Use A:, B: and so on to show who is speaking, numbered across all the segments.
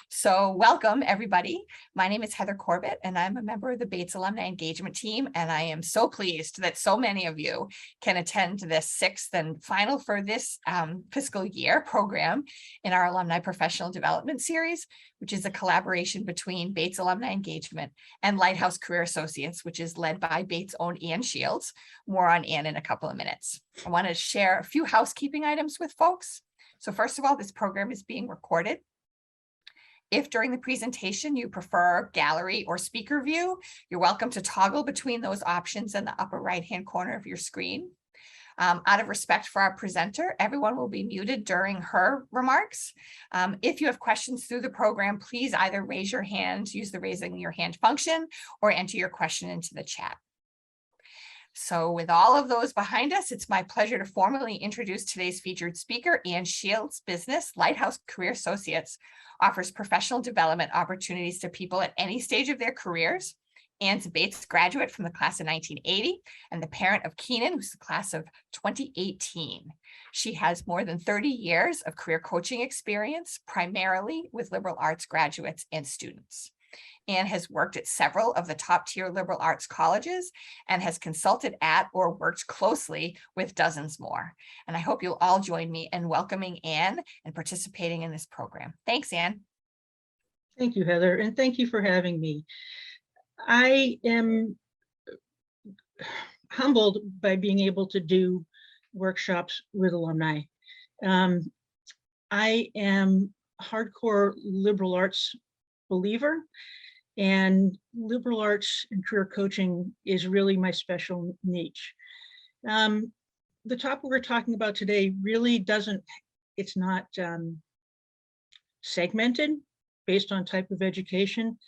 A: So welcome, everybody. My name is Heather Corbett, and I'm a member of the Bates Alumni Engagement Team, and I am so pleased that so many of you can attend this sixth and final for this fiscal year program in our Alumni Professional Development Series, which is a collaboration between Bates Alumni Engagement and Lighthouse Career Associates, which is led by Bates' own Ann Shields. More on Ann in a couple of minutes. I want to share a few housekeeping items with folks. So first of all, this program is being recorded. If during the presentation you prefer gallery or speaker view, you're welcome to toggle between those options in the upper right-hand corner of your screen. Out of respect for our presenter, everyone will be muted during her remarks. If you have questions through the program, please either raise your hand, use the raising your hand function, or enter your question into the chat. So with all of those behind us, it's my pleasure to formally introduce today's featured speaker. Ann Shields' business, Lighthouse Career Associates, offers professional development opportunities to people at any stage of their careers. Ann's a Bates graduate from the class of 1980 and the parent of Keenan, who's the class of 2018. She has more than 30 years of career coaching experience, primarily with liberal arts graduates and students. Ann has worked at several of the top tier liberal arts colleges and has consulted at or worked closely with dozens more. And I hope you'll all join me in welcoming Ann and participating in this program. Thanks, Ann.
B: Thank you, Heather, and thank you for having me. I am humbled by being able to do workshops with alumni. I am a hardcore liberal arts believer, and liberal arts and career coaching is really my special niche. The topic we're talking about today really it's not segmented based on type of education.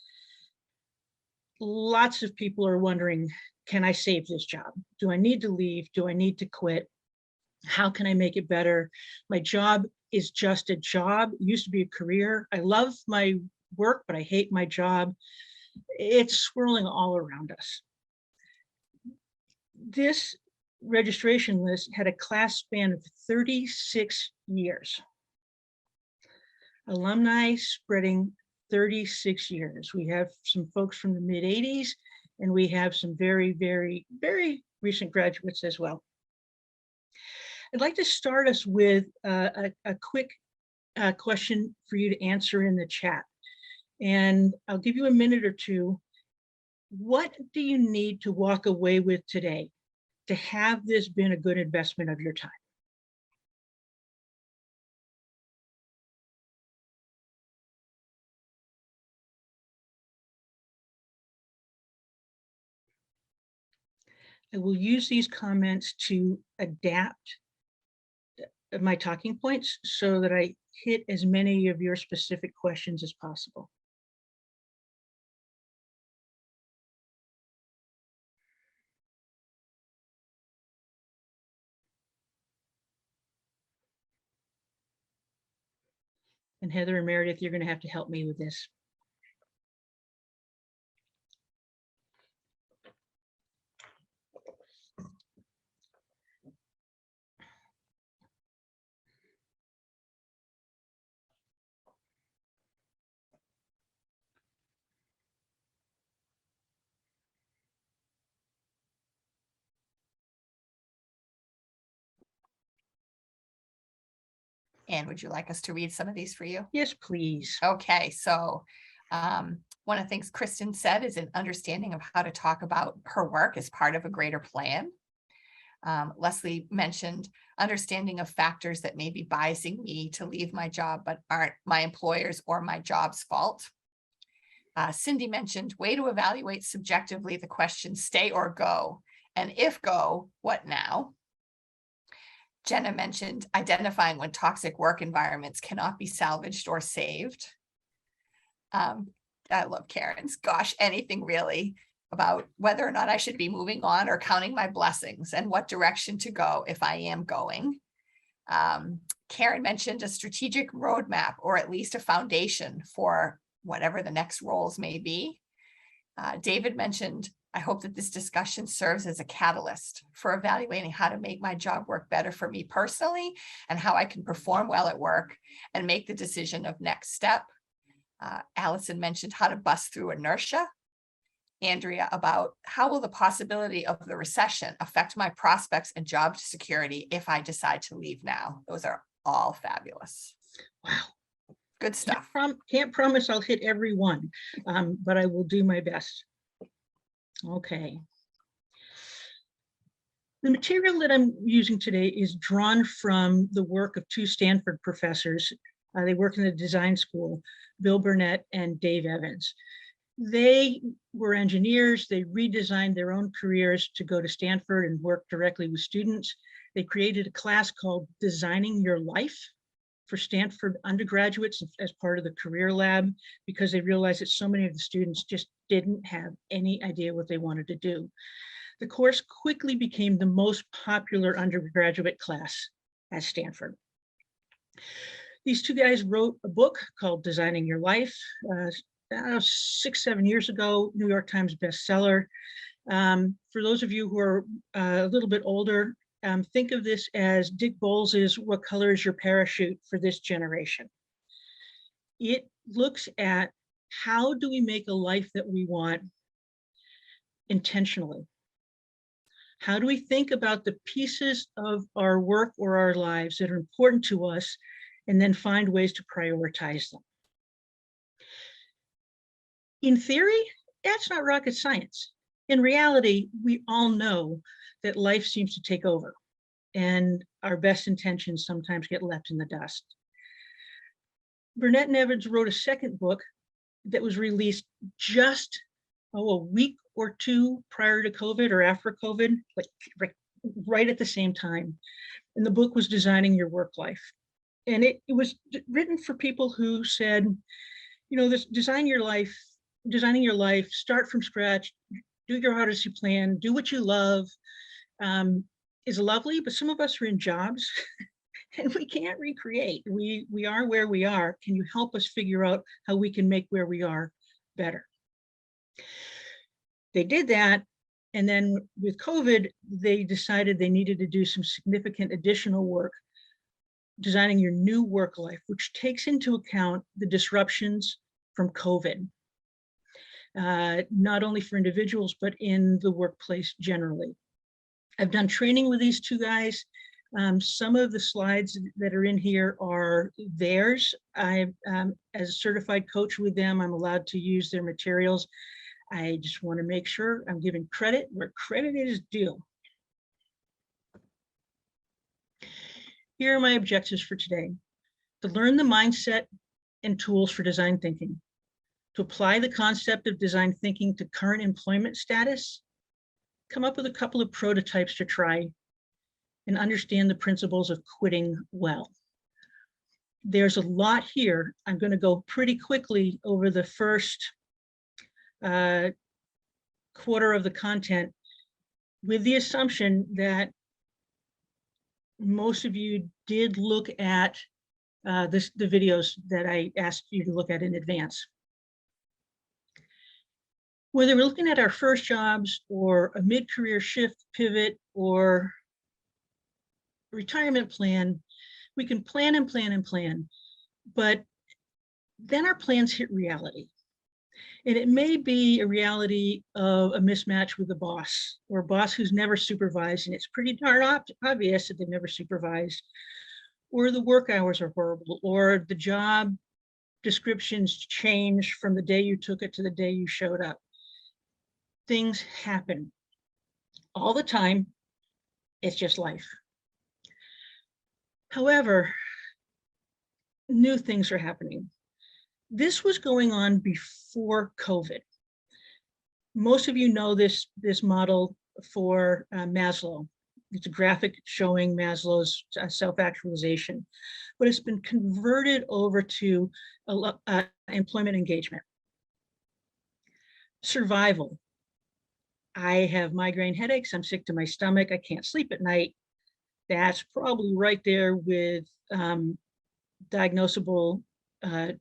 B: Lots of people are wondering, can I save this job? Do I need to leave? Do I need to quit? How can I make it better? My job is just a job. It used to be a career. I love my work, but I hate my job. It's swirling all around us. This registration list had a class span of 36 years. Alumni spreading 36 years. We have some folks from the mid 80s, and we have some very, very, very recent graduates as well. I'd like to start us with a quick question for you to answer in the chat. And I'll give you a minute or two. What do you need to walk away with today to have this been a good investment of your time? I will use these comments to adapt my talking points so that I hit as many of your specific questions as possible. And Heather and Meredith, you're going to have to help me with this.
A: Ann, would you like us to read some of these for you?
B: Yes, please.
A: Okay, so one of the things Kristen said is an understanding of how to talk about her work as part of a greater plan. Leslie mentioned understanding of factors that may be biasing me to leave my job, but aren't my employer's or my job's fault. Cindy mentioned way to evaluate subjectively the question, stay or go, and if go, what now? Jenna mentioned identifying when toxic work environments cannot be salvaged or saved. I love Karen's, gosh, anything really about whether or not I should be moving on or counting my blessings and what direction to go if I am going. Karen mentioned a strategic roadmap or at least a foundation for whatever the next roles may be. David mentioned, I hope that this discussion serves as a catalyst for evaluating how to make my job work better for me personally and how I can perform well at work and make the decision of next step. Allison mentioned how to bust through inertia. Andrea about how will the possibility of the recession affect my prospects and job security if I decide to leave now. Those are all fabulous.
B: Wow.
A: Good stuff.
B: Can't promise I'll hit every one, but I will do my best. Okay. The material that I'm using today is drawn from the work of two Stanford professors. They work in the design school, Bill Burnett and Dave Evans. They were engineers. They redesigned their own careers to go to Stanford and work directly with students. They created a class called Designing Your Life for Stanford undergraduates as part of the career lab, because they realized that so many of the students just didn't have any idea what they wanted to do. The course quickly became the most popular undergraduate class at Stanford. These two guys wrote a book called Designing Your Life. 6-7 years ago, New York Times bestseller. For those of you who are a little bit older, think of this as Dick Bowles's "What Color is Your Parachute" for this generation. It looks at how do we make a life that we want intentionally? How do we think about the pieces of our work or our lives that are important to us and then find ways to prioritize them? In theory, that's not rocket science. In reality, we all know that life seems to take over and our best intentions sometimes get left in the dust. Burnett and Evans wrote a second book that was released just a week or two prior to COVID or after COVID, like right at the same time. And the book was Designing Your Work Life. And it was written for people who said, you know, this designing your life, start from scratch, do your hardest you plan, do what you love, is lovely, but some of us are in jobs and we can't recreate. We are where we are. Can you help us figure out how we can make where we are better? They did that. And then with COVID, they decided they needed to do some significant additional work, designing your new work life, which takes into account the disruptions from COVID. Not only for individuals, but in the workplace generally. I've done training with these two guys. Some of the slides that are in here are theirs. As a certified coach with them, I'm allowed to use their materials. I just want to make sure I'm giving credit where credit is due. Here are my objectives for today: to learn the mindset and tools for design thinking, to apply the concept of design thinking to current employment status, come up with a couple of prototypes to try, and understand the principles of quitting well. There's a lot here. I'm going to go pretty quickly over the first quarter of the content, with the assumption that most of you did look at the videos that I asked you to look at in advance. Whether we're looking at our first jobs or a mid-career shift, pivot, or retirement plan, we can plan and plan and plan, but then our plans hit reality. And it may be a reality of a mismatch with a boss, or a boss who's never supervised, and it's pretty darn obvious that they've never supervised, or the work hours are horrible, or the job descriptions change from the day you took it to the day you showed up. Things happen all the time. It's just life. However, new things are happening. This was going on before COVID. Most of you know this model for Maslow. It's a graphic showing Maslow's self-actualization, but it's been converted over to employment engagement. Survival. I have migraine headaches. I'm sick to my stomach. I can't sleep at night. That's probably right there with diagnosable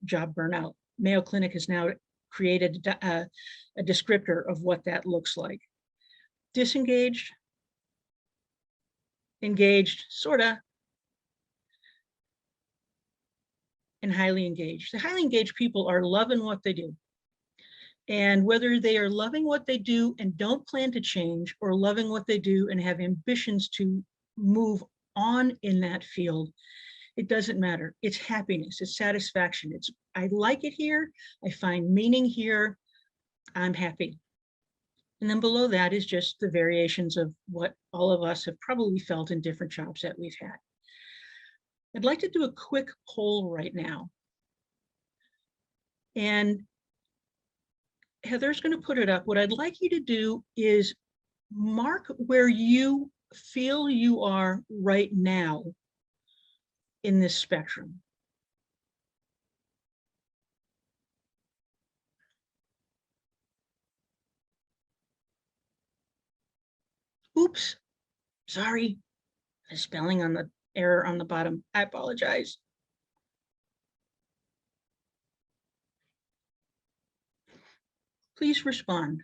B: job burnout. Mayo Clinic has now created a descriptor of what that looks like. Disengaged, engaged, sorta, and highly engaged. The highly engaged people are loving what they do. And whether they are loving what they do and don't plan to change, or loving what they do and have ambitions to move on in that field, it doesn't matter. It's happiness, it's satisfaction. It's, I like it here, I find meaning here, I'm happy. And then below that is just the variations of what all of us have probably felt in different jobs that we've had. I'd like to do a quick poll right now. And Heather's going to put it up. What I'd like you to do is mark where you feel you are right now in this spectrum. Oops, sorry, the spelling on the error on the bottom. I apologize. Please respond.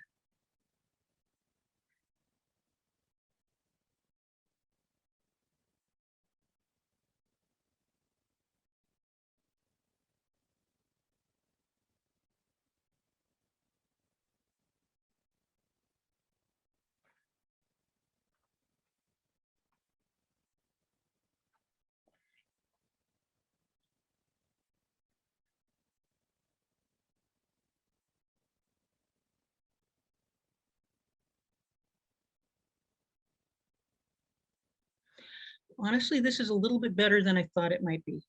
B: Honestly, this is a little bit better than I thought it might be.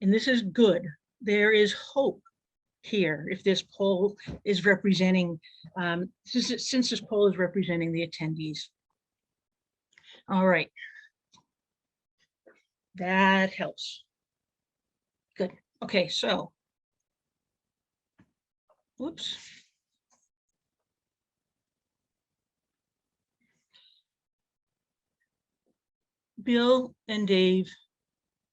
B: And this is good. There is hope here if this poll is representing, since this poll is representing the attendees. All right. That helps. Good. Okay, so, whoops. Bill and Dave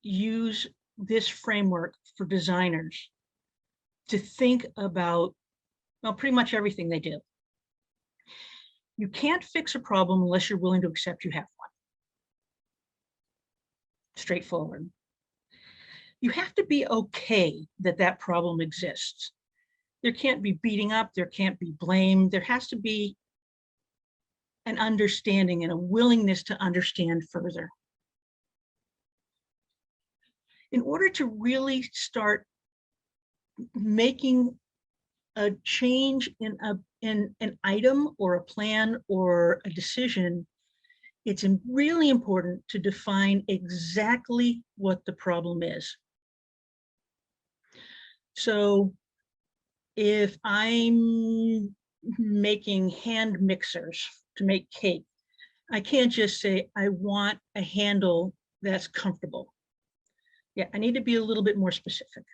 B: use this framework for designers to think about, well, pretty much everything they do. You can't fix a problem unless you're willing to accept you have one. Straightforward. You have to be okay that that problem exists. There can't be beating up, there can't be blame, there has to be an understanding and a willingness to understand further. In order to really start making a change in an item or a plan or a decision, it's really important to define exactly what the problem is. So if I'm making hand mixers to make cake, I can't just say, I want a handle that's comfortable. Yeah, I need to be a little bit more specific.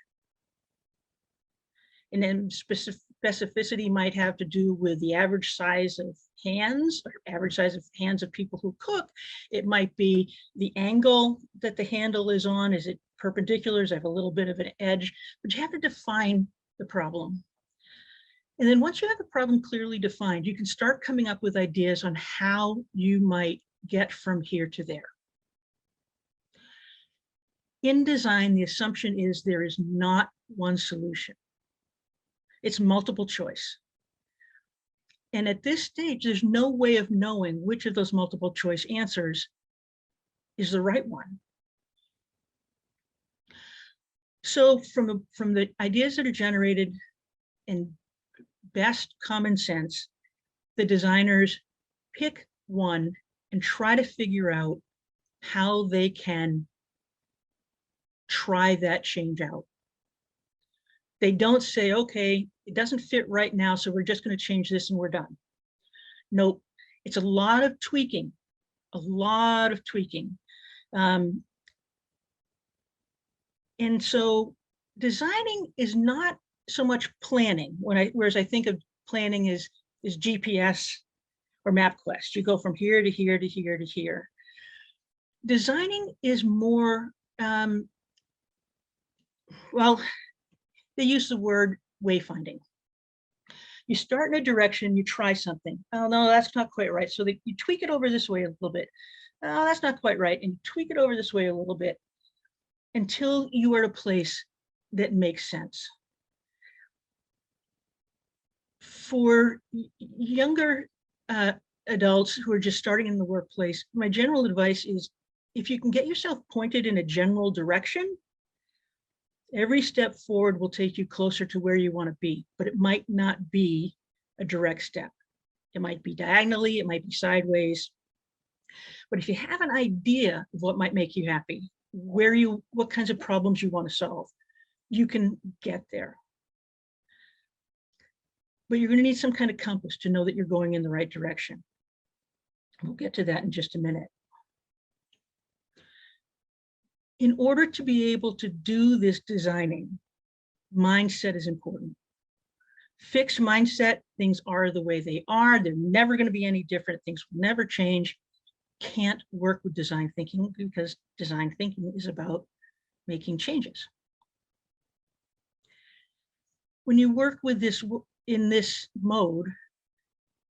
B: And then specificity might have to do with the average size of hands, or average size of hands of people who cook. It might be the angle that the handle is on. Is it perpendicular? Does it have a little bit of an edge? But you have to define the problem. And then once you have the problem clearly defined, you can start coming up with ideas on how you might get from here to there. In design, the assumption is there is not one solution. It's multiple choice. And at this stage, there's no way of knowing which of those multiple choice answers is the right one. So from the ideas that are generated in best common sense, the designers pick one and try to figure out how they can try that change out. They don't say, okay, it doesn't fit right now, so we're just going to change this and we're done. Nope, it's a lot of tweaking, a lot of tweaking. And so designing is not so much planning, whereas I think of planning as GPS or MapQuest. You go from here to here to here to here. Designing is more, well, they use the word wayfinding. You start in a direction, you try something. Oh, no, that's not quite right. So you tweak it over this way a little bit. Oh, that's not quite right. And you tweak it over this way a little bit. until you are at a place that makes sense. For younger adults who are just starting in the workplace, my general advice is if you can get yourself pointed in a general direction, every step forward will take you closer to where you want to be, but it might not be a direct step. It might be diagonally, it might be sideways. But if you have an idea of what might make you happy, what kinds of problems you want to solve, you can get there. But you're going to need some kind of compass to know that you're going in the right direction. We'll get to that in just a minute. In order to be able to do this designing, mindset is important. Fixed mindset, things are the way they are. They're never going to be any different. Things will never change. Can't work with design thinking because design thinking is about making changes. When you work with this in this mode,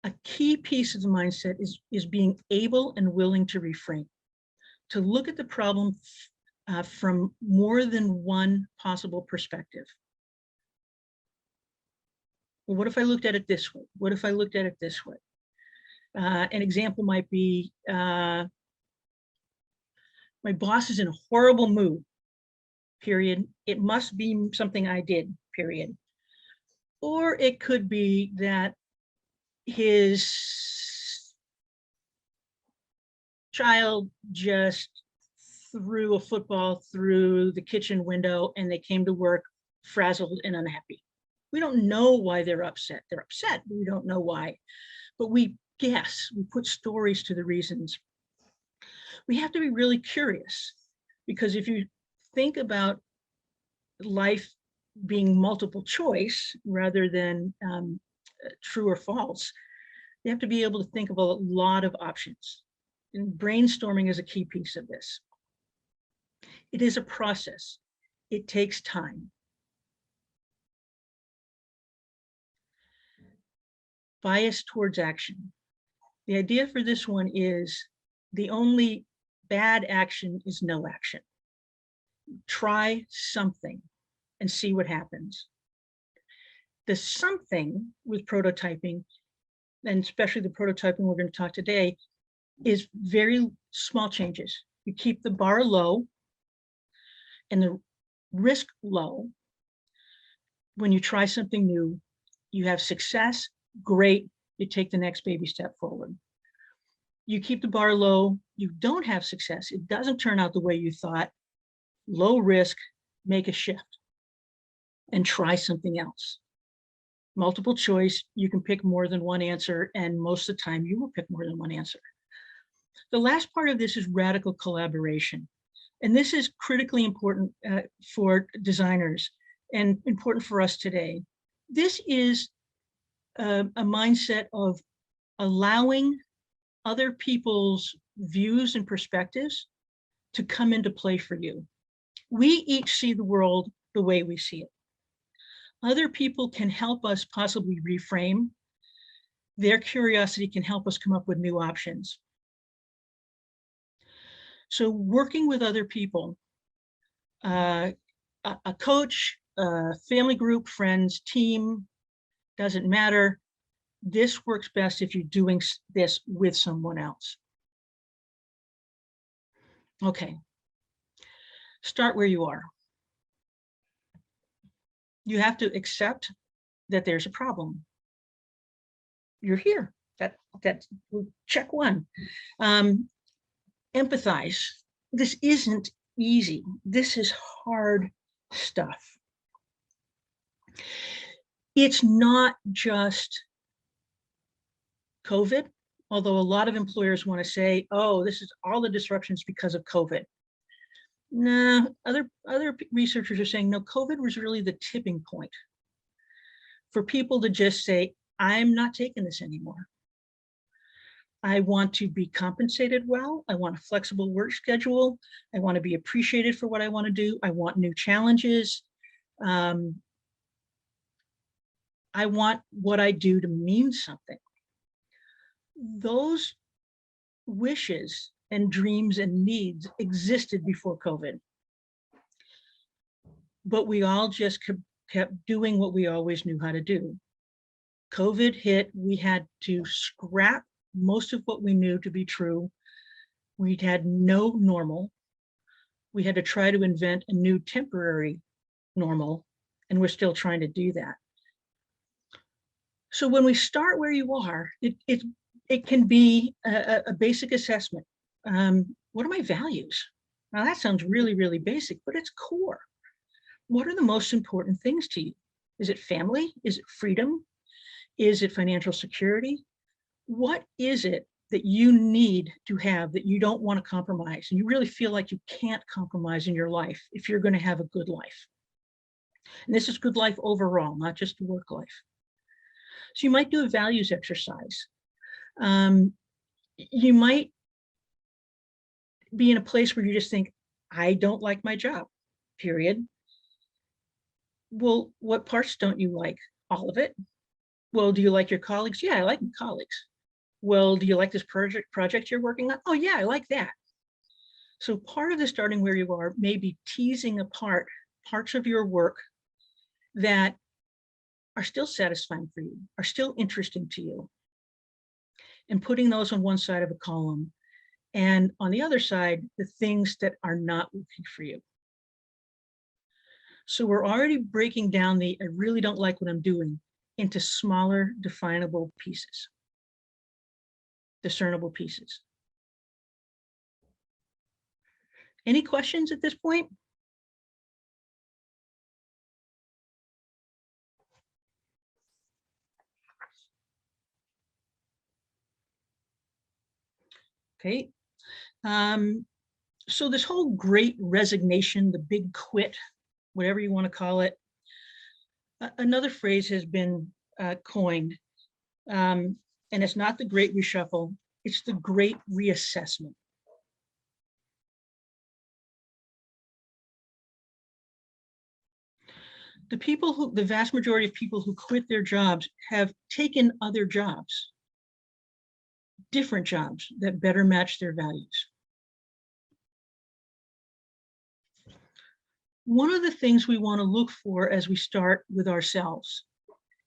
B: a key piece of the mindset is being able and willing to reframe, to look at the problem from more than one possible perspective. Well, what if I looked at it this way? What if I looked at it this way? An example might be, my boss is in a horrible mood, period. It must be something I did, period. Or it could be that his child just threw a football through the kitchen window and they came to work frazzled and unhappy. We don't know why they're upset. They're upset, but we don't know why. But we guess, we put stories to the reasons. We have to be really curious, because if you think about life being multiple choice rather than true or false, you have to be able to think of a lot of options. And brainstorming is a key piece of this. It is a process. It takes time. Bias towards action. The idea for this one is the only bad action is no action. Try something and see what happens. The something with prototyping, and especially the prototyping we're going to talk today, is very small changes. You keep the bar low and the risk low. When you try something new, you have success, great, you take the next baby step forward. You keep the bar low, you don't have success, it doesn't turn out the way you thought, low risk, make a shift and try something else. Multiple choice, you can pick more than one answer, and most of the time you will pick more than one answer. The last part of this is radical collaboration. And this is critically important for designers and important for us today. This is a mindset of allowing other people's views and perspectives to come into play for you. We each see the world the way we see it. Other people can help us possibly reframe. Their curiosity can help us come up with new options. So working with other people, a coach, a family group, friends, team, doesn't matter. This works best if you're doing this with someone else. Okay, start where you are. You have to accept that there's a problem. You're here. That's check one. Empathize. This isn't easy. This is hard stuff. It's not just COVID, although a lot of employers want to say, oh, this is all the disruptions because of COVID. No, other researchers are saying, no, COVID was really the tipping point for people to just say, I'm not taking this anymore. I want to be compensated well. I want a flexible work schedule. I want to be appreciated for what I want to do. I want new challenges. I want what I do to mean something. Those wishes and dreams and needs existed before COVID. but we all just kept doing what we always knew how to do. COVID hit, we had to scrap most of what we knew to be true. We had no normal. We had to try to invent a new temporary normal, and we're still trying to do that. So when we start where you are, it can be a basic assessment. What are my values? Now that sounds really, really basic, but it's core. What are the most important things to you? Is it family? Is it freedom? Is it financial security? What is it that you need to have that you don't want to compromise? And you really feel like you can't compromise in your life if you're going to have a good life. And this is good life overall, not just work life. So you might do a values exercise. You might be in a place where you just think, I don't like my job, period. Well, what parts don't you like? All of it. Well, do you like your colleagues? Yeah, I like my colleagues. Well, do you like this project you're working on? Oh yeah, I like that. So part of the starting where you are may be teasing apart parts of your work that are still satisfying for you, are still interesting to you, and putting those on one side of a column. And on the other side, the things that are not working for you. So we're already breaking down the I really don't like what I'm doing into smaller, definable pieces, discernible pieces. Any questions at this point? Okay. So this whole great resignation, the big quit, whatever you want to call it, another phrase has been coined, and it's not the great reshuffle, it's the great reassessment. The vast majority of people who quit their jobs have taken other jobs, different jobs that better match their values. One of the things we want to look for as we start with ourselves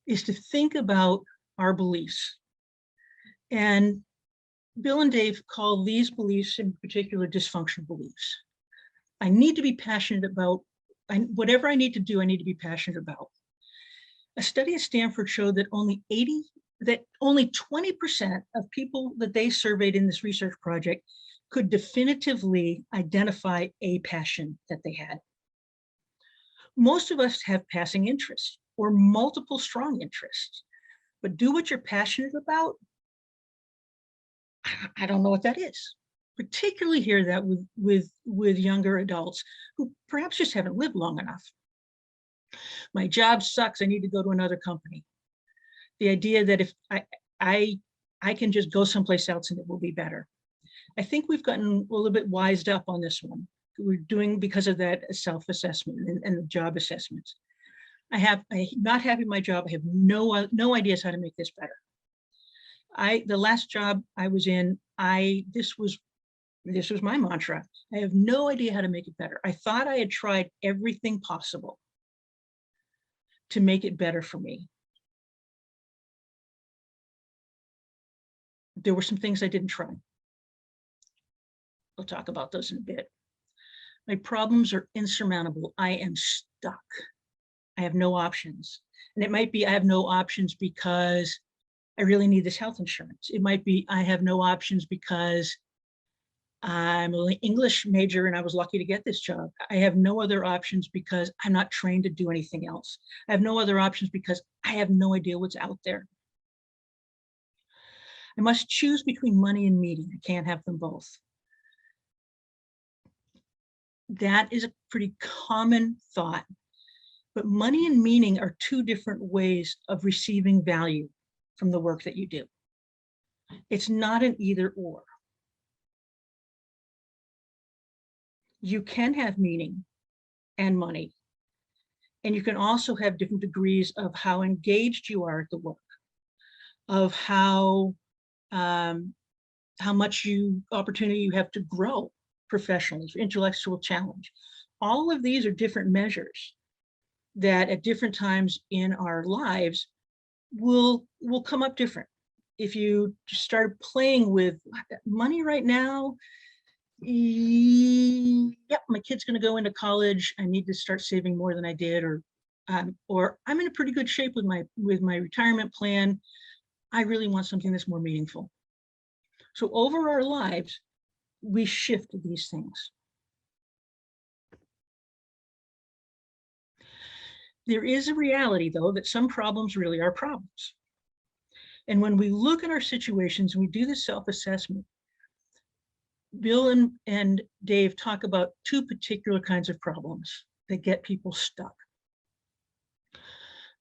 B: is to think about our beliefs. And Bill and Dave call these beliefs in particular dysfunctional beliefs. I need to be passionate about whatever I need to do, I need to be passionate about. A study at Stanford showed that only 20% of people that they surveyed in this research project could definitively identify a passion that they had. Most of us have passing interests or multiple strong interests, but do what you're passionate about, I don't know what that is. Particularly hear that with younger adults who perhaps just haven't lived long enough. My job sucks, I need to go to another company. The idea that if I can just go someplace else and it will be better. I think we've gotten a little bit wised up on this one. We're doing because of that self-assessment and the job assessments. I'm not happy with my job. I have no ideas how to make this better. The last job I was in, this was my mantra. I have no idea how to make it better. I thought I had tried everything possible to make it better for me. There were some things I didn't try. We'll talk about those in a bit. My problems are insurmountable. I am stuck. I have no options. And it might be I have no options because I really need this health insurance. It might be I have no options because I'm an English major and I was lucky to get this job. I have no other options because I'm not trained to do anything else. I have no other options because I have no idea what's out there. I must choose between money and meaning. I can't have them both. That is a pretty common thought, but money and meaning are two different ways of receiving value from the work that you do. It's not an either or. You can have meaning and money, and you can also have different degrees of how engaged you are at the work, of how much opportunity you have to grow professionally, for intellectual challenge. All of these are different measures that at different times in our lives will come up different. If you start playing with money right now, yep, my kid's going to go into college. I need to start saving more than I did, or I'm in a pretty good shape with my retirement plan. I really want something that's more meaningful. So over our lives, we shift these things. There is a reality, though, that some problems really are problems. And when we look at our situations, we do the self-assessment. Bill and Dave talk about two particular kinds of problems that get people stuck.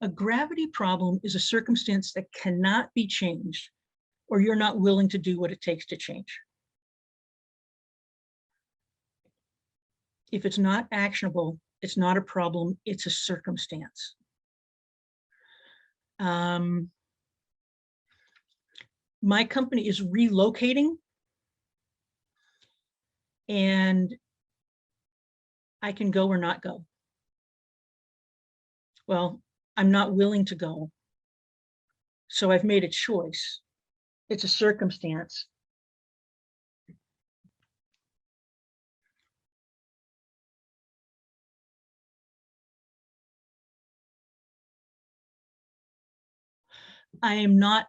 B: A gravity problem is a circumstance that cannot be changed, or you're not willing to do what it takes to change. If it's not actionable, it's not a problem, it's a circumstance. My company is relocating, and I can go or not go. Well, I'm not willing to go, so I've made a choice. It's a circumstance. I am not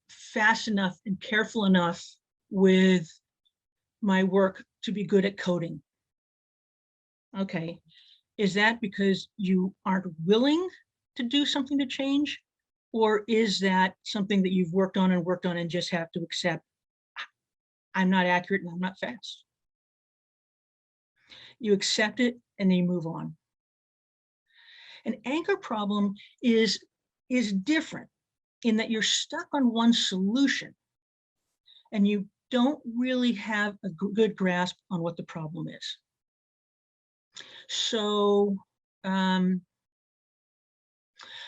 B: fast enough and careful enough with my work to be good at coding. Okay, is that because you aren't willing to do something to change? Or is that something that you've worked on and just have to accept, I'm not accurate and I'm not fast? You accept it and then you move on. An anchor problem is different in that you're stuck on one solution and you don't really have a good grasp on what the problem is. So a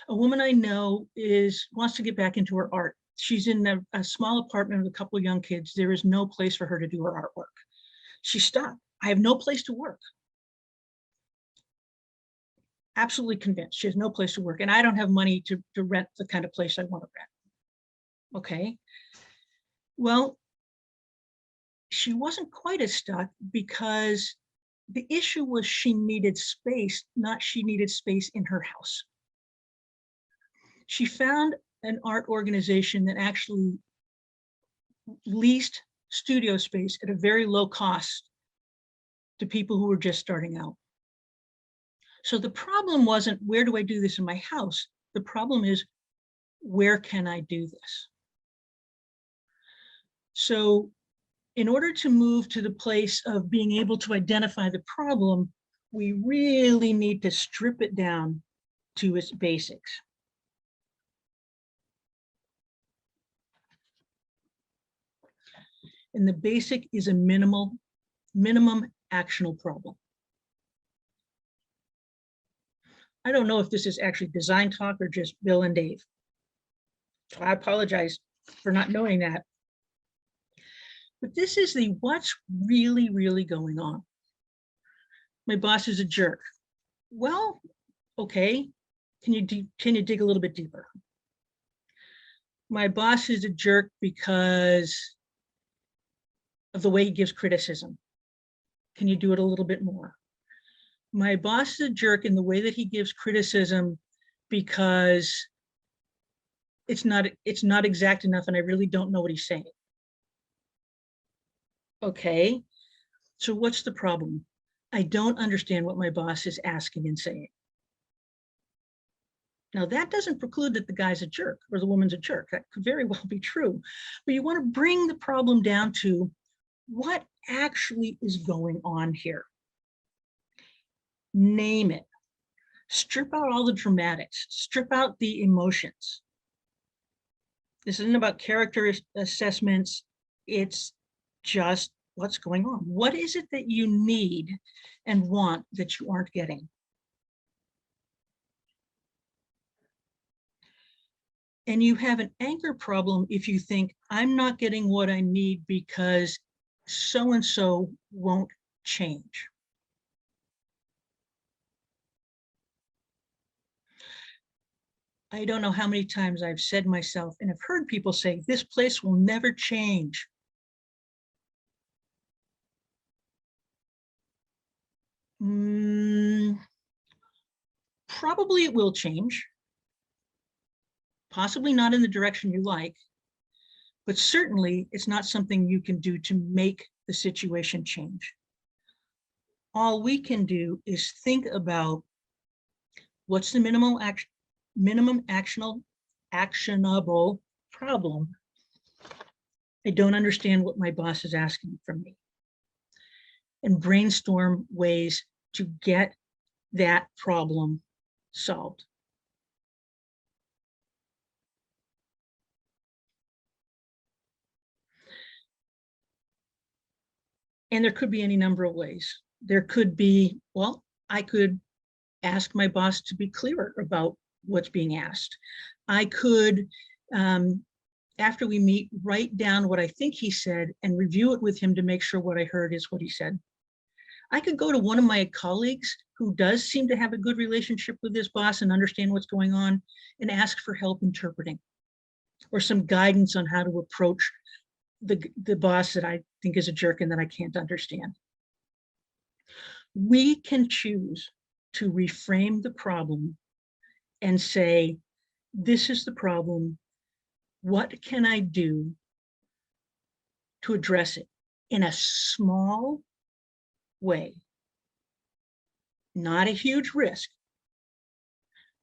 B: woman I know wants to get back into her art. She's in a small apartment with a couple of young kids. There is no place for her to do her artwork. She's stuck. I have no place to work. Absolutely convinced she has no place to work, and I don't have money to rent the kind of place I want to rent. Okay. Well, she wasn't quite as stuck because the issue was she needed space, not she needed space in her house. She found an art organization that actually leased studio space at a very low cost to people who were just starting out. So the problem wasn't, where do I do this in my house? The problem is, where can I do this? So in order to move to the place of being able to identify the problem, we really need to strip it down to its basics. And the basic is a minimum actionable problem. I don't know if this is actually design talk or just Bill and Dave. So I apologize for not knowing that. But this is the what's really going on. My boss is a jerk. Well, okay. Can you dig a little bit deeper? My boss is a jerk because of the way he gives criticism. Can you do it a little bit more? My boss is a jerk in the way that he gives criticism because it's not exact enough and I really don't know what he's saying. Okay, so what's the problem? I don't understand what my boss is asking and saying. Now that doesn't preclude that the guy's a jerk or the woman's a jerk. That could very well be true, but you want to bring the problem down to what actually is going on here. Name it. Strip out all the dramatics, strip out the emotions. This isn't about character assessments. It's just what's going on. What is it that you need and want that you aren't getting? And you have an anchor problem if you think, I'm not getting what I need because so-and-so won't change. I don't know how many times I've said myself and have heard people say, this place will never change. Probably it will change. Possibly not in the direction you like, but certainly it's not something you can do to make the situation change. All we can do is think about what's the minimum actionable problem. I don't understand what my boss is asking from me, and brainstorm ways to get that problem solved. And there could be any number of ways. There could be, well, I could ask my boss to be clearer about what's being asked. I could, after we meet, write down what I think he said and review it with him to make sure what I heard is what he said. I could go to one of my colleagues who does seem to have a good relationship with this boss and understand what's going on and ask for help interpreting or some guidance on how to approach the boss that I think is a jerk and that I can't understand. We can choose to reframe the problem and say, this is the problem. What can I do to address it in a small way? Not a huge risk.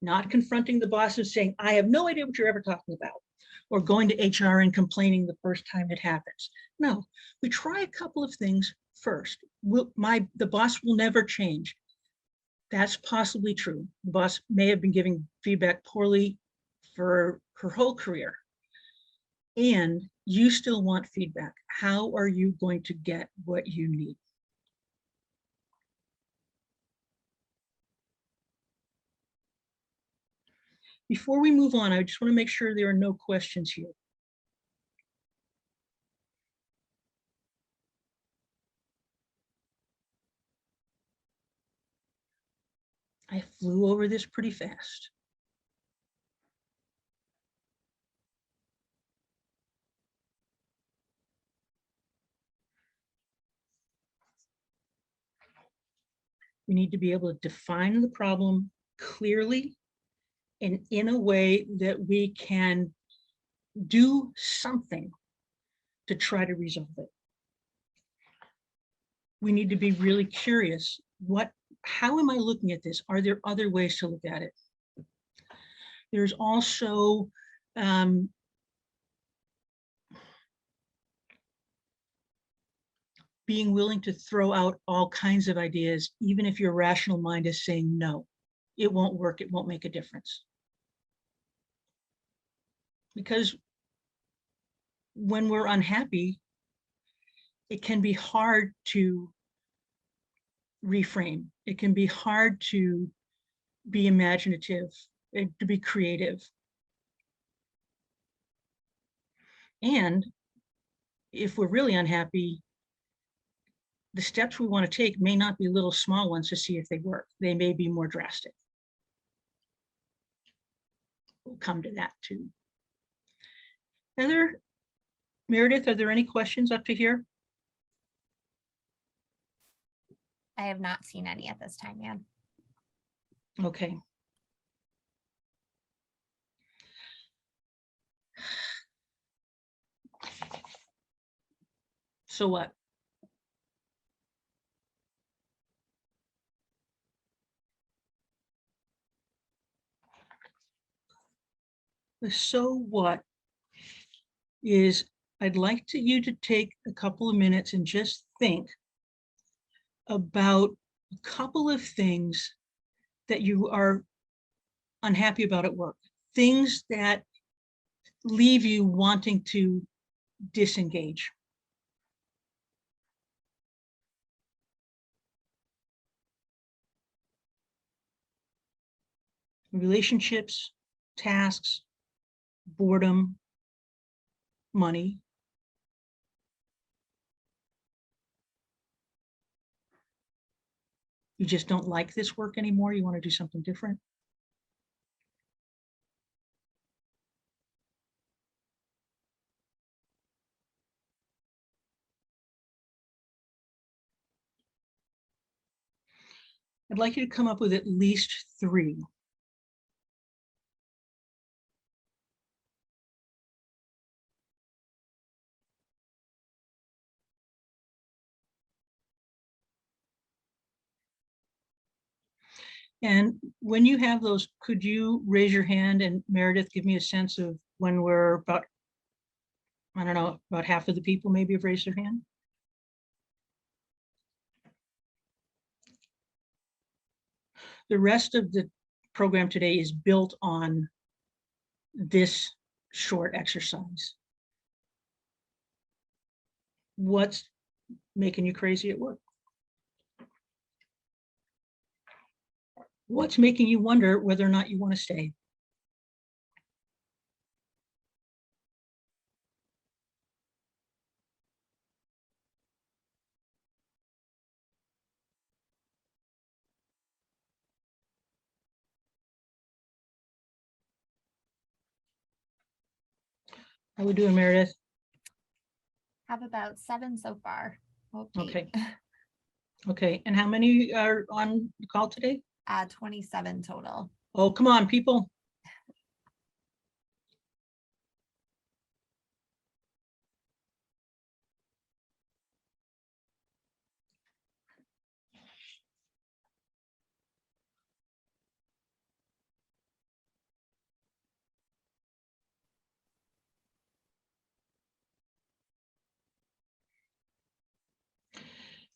B: Not confronting the boss and saying, I have no idea what you're ever talking about, or going to HR and complaining the first time it happens. No, we try a couple of things first. The boss will never change. That's possibly true. The boss may have been giving feedback poorly for her whole career. And you still want feedback. How are you going to get what you need? Before we move on, I just want to make sure there are no questions here. I flew over this pretty fast. We need to be able to define the problem clearly and in a way that we can do something to try to resolve it. We need to be really curious. How am I looking at this? Are there other ways to look at it? There's also being willing to throw out all kinds of ideas, even if your rational mind is saying, no, it won't work, it won't make a difference. Because when we're unhappy, it can be hard to reframe. It can be hard to be imaginative, to be creative. And if we're really unhappy, the steps we want to take may not be little small ones to see if they work. They may be more drastic. We'll come to that too. Heather, Meredith, are there any questions up to here?
A: I have not seen any at this time, Ann.
B: Okay. So what? The so what is, I'd like you to take a couple of minutes and just think about a couple of things that you are unhappy about at work, things that leave you wanting to disengage. Relationships, tasks, boredom, money. You just don't like this work anymore. You want to do something different. I'd like you to come up with at least 3. And when you have those, could you raise your hand, and Meredith, give me a sense of when we're about, I don't know, about half of the people maybe have raised their hand? The rest of the program today is built on this short exercise. What's making you crazy at work? What's making you wonder whether or not you want to stay? How we doing, Meredith?
C: Have about 7 so far. Hope to
B: Okay. Okay, and how many are on the call today?
C: 27 total.
B: Oh, come on, people.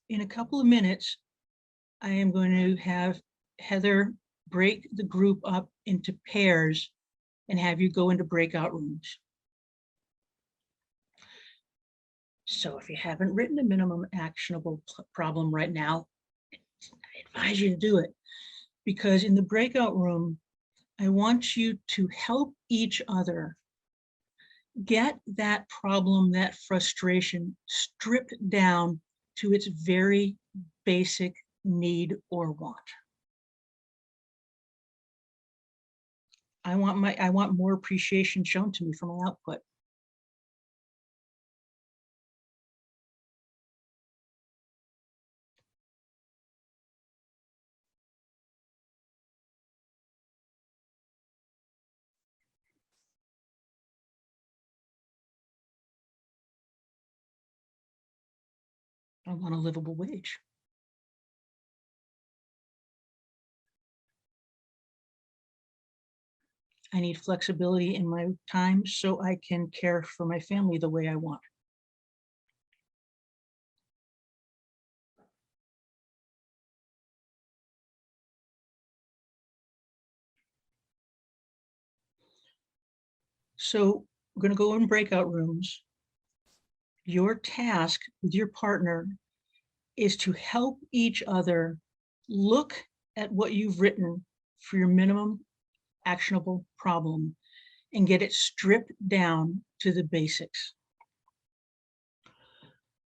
B: In a couple of minutes, I am going to have Heather break the group up into pairs and have you go into breakout rooms. So if you haven't written a minimum actionable problem right now, I advise you to do it, because in the breakout room, I want you to help each other get that problem, that frustration stripped down to its very basic need or want. I want more appreciation shown to me for my output. I want a livable wage. I need flexibility in my time so I can care for my family the way I want. So we're going to go in breakout rooms. Your task with your partner is to help each other look at what you've written for your minimum actionable problem and get it stripped down to the basics.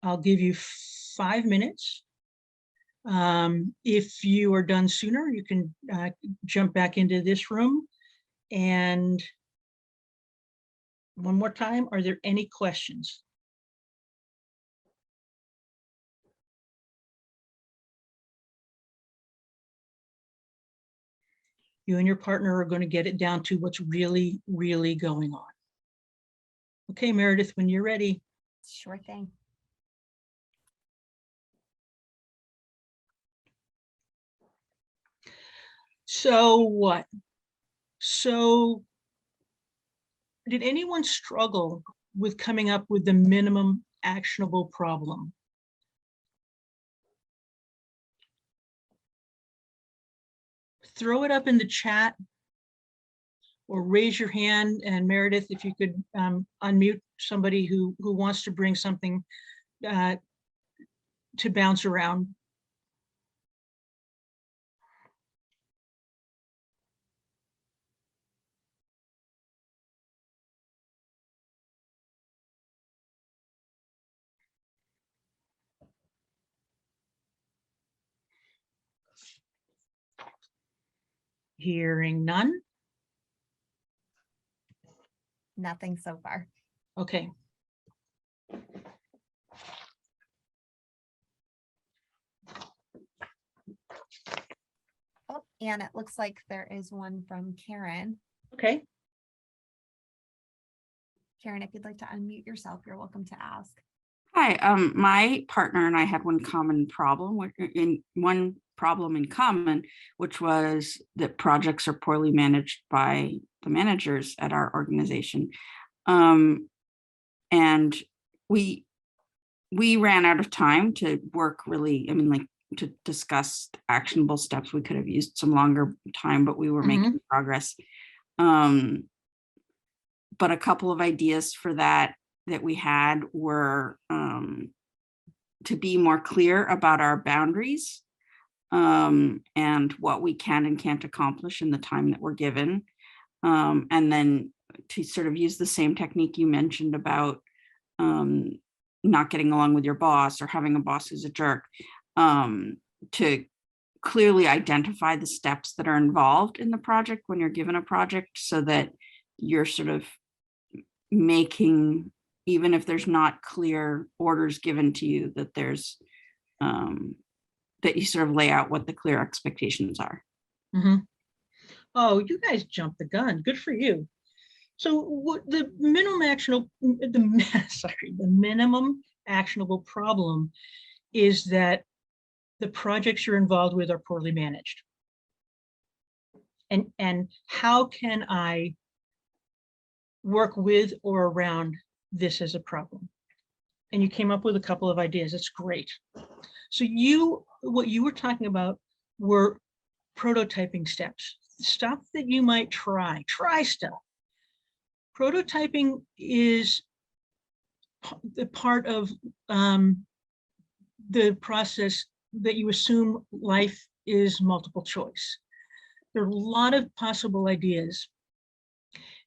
B: I'll give you 5 minutes. If you are done sooner, you can jump back into this room. And one more time, are there any questions? You and your partner are going to get it down to what's really, really going on. Okay, Meredith, when you're ready.
C: Sure thing.
B: So what? So did anyone struggle with coming up with the minimum actionable problem? Throw it up in the chat or raise your hand. And Meredith, if you could unmute somebody who wants to bring something to bounce around. Hearing none.
C: Nothing so far.
B: Okay.
C: Oh, and it looks like there is one from Karen.
B: Okay.
C: Karen, if you'd like to unmute yourself, you're welcome to ask.
D: Hi, my partner and I had one problem in common, which was that projects are poorly managed by the managers at our organization. And we ran out of time to work really, to discuss actionable steps. We could have used some longer time, but we were making progress. But a couple of ideas for that we had were to be more clear about our boundaries and what we can and can't accomplish in the time that we're given. And then to sort of use the same technique you mentioned about not getting along with your boss or having a boss who's a jerk, to clearly identify the steps that are involved in the project when you're given a project, so that you're sort of making, even if there's not clear orders given to you, that there's that you sort of lay out what the clear expectations are.
B: Oh, you guys jumped the gun. Good for you. So what the minimum actionable problem is that the projects you're involved with are poorly managed. And how can I work with or around this as a problem? And you came up with a couple of ideas. That's great. So what you were talking about were prototyping steps, stuff that you might try stuff. Prototyping is the part of the process that you assume life is multiple choice. There are a lot of possible ideas,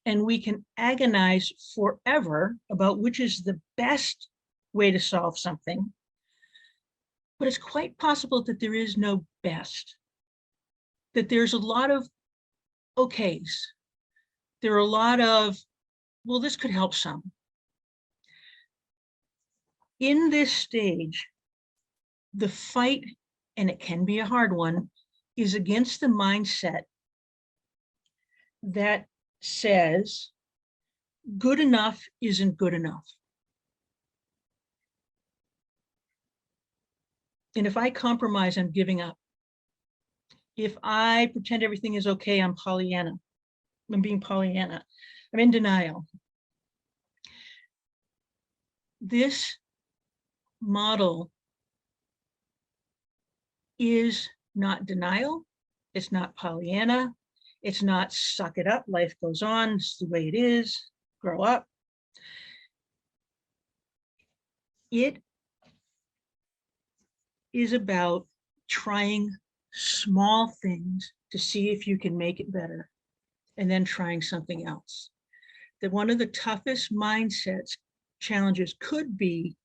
B: and we can agonize forever about which is the best way to solve something. But it's quite possible that there is no best, that there's a lot of okays. There are a lot of, well, this could help some. In this stage, the fight, and it can be a hard one, is against the mindset that says good enough isn't good enough. And if I compromise, I'm giving up. If I pretend everything is okay, I'm Pollyanna. I'm being Pollyanna. I'm in denial. This model is not denial. It's not Pollyanna. It's not suck it up, life goes on, it's the way it is, grow up. It is about trying small things to see if you can make it better, and then trying something else. That one of the toughest mindsets challenges could be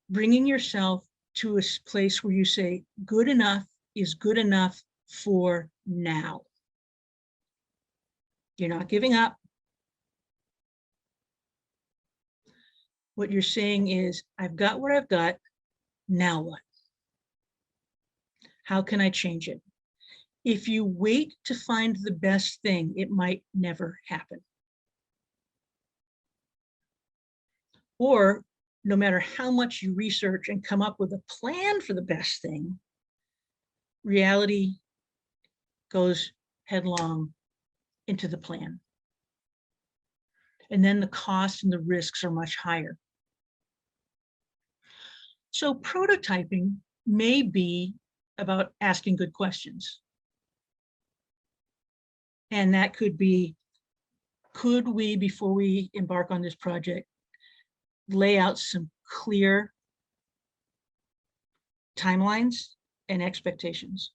B: bringing yourself to a place where you say, good enough is good enough for now. You're not giving up. What you're saying is, I've got what I've got, now what? How can I change it? If you wait to find the best thing, it might never happen. Or no matter how much you research and come up with a plan for the best thing, reality goes headlong into the plan. And then the costs and the risks are much higher. So prototyping may be about asking good questions. And that could be, could we, before we embark on this project, lay out some clear timelines and expectations?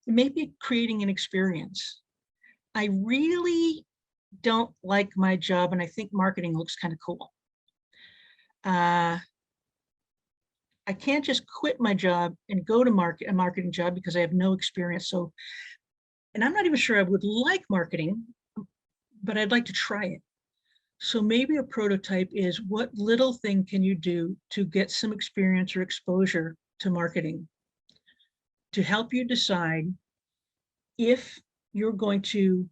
B: Maybe creating an experience. I really don't like my job, and I think marketing looks kind of cool. I can't just quit my job and go to a marketing job because I have no experience. So, and I'm not even sure I would like marketing, but I'd like to try it. So maybe a prototype is, what little thing can you do to get some experience or exposure to marketing, to help you decide if you're going to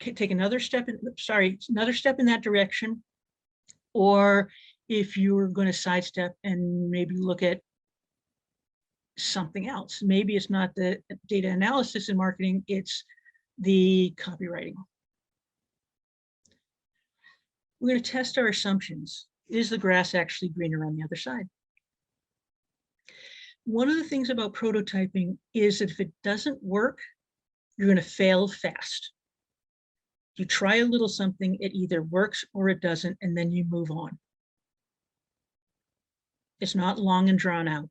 B: take another step in that direction, or if you're going to sidestep and maybe look at something else. Maybe it's not the data analysis in marketing, it's the copywriting. We're going to test our assumptions. Is the grass actually greener on the other side? One of the things about prototyping is that if it doesn't work, you're going to fail fast. You try a little something, it either works or it doesn't, and then you move on. It's not long and drawn out.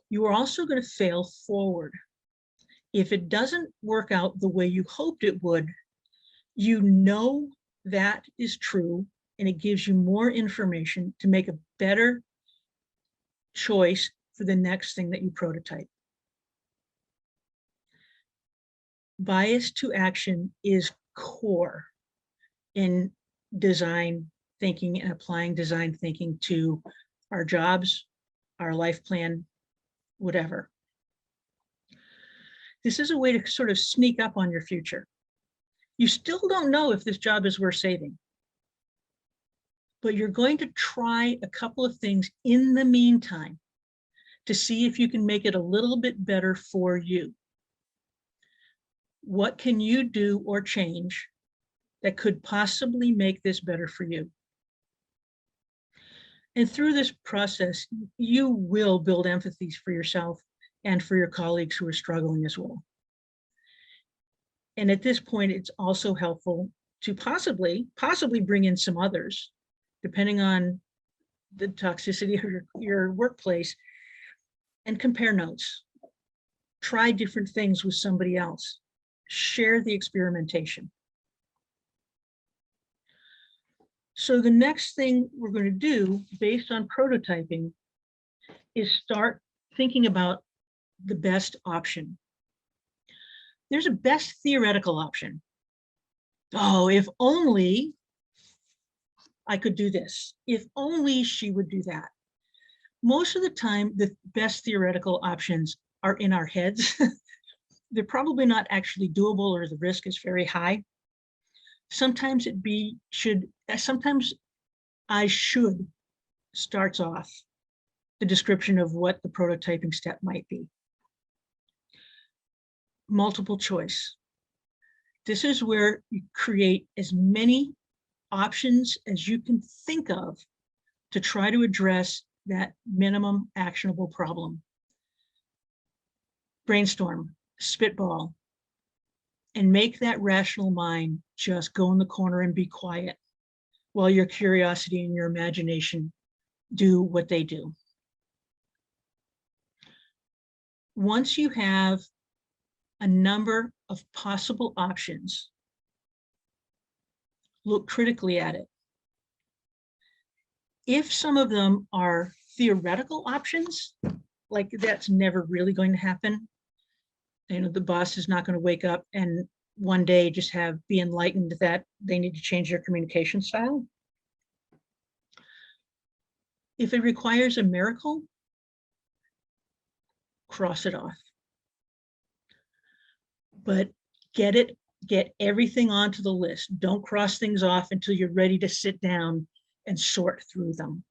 B: You are also going to fail forward. If it doesn't work out the way you hoped it would, you know that is true, and it gives you more information to make a better choice for the next thing that you prototype. Bias to action is core in design thinking and applying design thinking to our jobs, our life plan, whatever. This is a way to sort of sneak up on your future. You still don't know if this job is worth saving, but you're going to try a couple of things in the meantime to see if you can make it a little bit better for you. What can you do or change that could possibly make this better for you? And through this process, you will build empathy for yourself and for your colleagues who are struggling as well. And at this point, it's also helpful to possibly bring in some others, depending on the toxicity of your workplace, and compare notes. Try different things with somebody else. Share the experimentation. So the next thing we're going to do based on prototyping is start thinking about the best option. There's a best theoretical option. Oh, if only I could do this. If only she would do that. Most of the time, the best theoretical options are in our heads. They're probably not actually doable, or the risk is very high. Sometimes sometimes I should starts off the description of what the prototyping step might be. Multiple choice. This is where you create as many options as you can think of to try to address that minimum actionable problem. Brainstorm, spitball, and make that rational mind just go in the corner and be quiet while your curiosity and your imagination do what they do. Once you have a number of possible options, look critically at it. If some of them are theoretical options, like that's never really going to happen, you know, the boss is not going to wake up and one day just be enlightened that they need to change their communication style. If it requires a miracle, cross it off. But get everything onto the list. Don't cross things off until you're ready to sit down and sort through them.